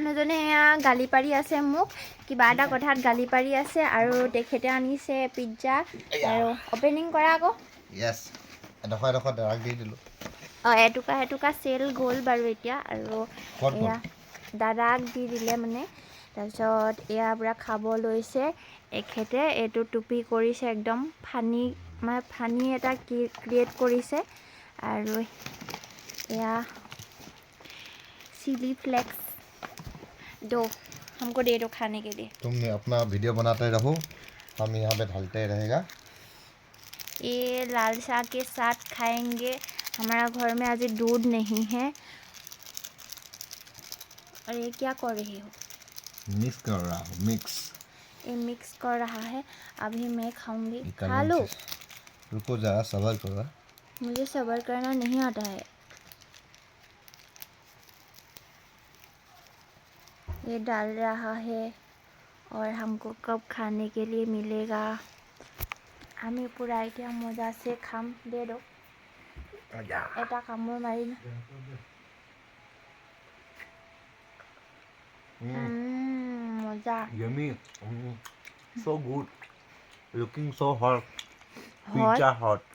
মানুহজনে গালি পাৰি আছে মোক কিবা এটা কথাত গালি পাৰি আছে আৰু তেখেতে আনিছে পিজ্জা আৰু অপেনিং কৰা আকৌ য়েছ এডোখৰ দাগ দি দিলোঁ এটুকা চেল গ'ল বাৰু এতিয়া আৰু এয়া দাদাক দি দিলে মানে তাৰপিছত এয়া পূৰা খাব লৈছে এখেতে এইটো টুপি কৰিছে একদম ফানি এটা ক্ৰিয়েট কৰিছে আৰু এয়া चिली फ्लेक्स दो हमको दे दो खाने के लिए तुम अपना वीडियो बनाते रहो हम यहाँ पे ढलते रहेगा ये लाल शाह के साथ खाएंगे हमारा घर में आज दूध नहीं है और ये क्या कर रही हो मिक्स कर रहा हूँ ये मिक्स कर रहा है अभी मैं खाऊंगी खा लो रुको जरा सब्र करो मुझे सब्र करना नहीं आता है ये डाल रहा है और हमको कब खाने के लिए मिलेगा हमें पूरा क्या मजा से खाम दे दो এটা কামড় মাৰি মজা yummy so good looking so hot pizza hot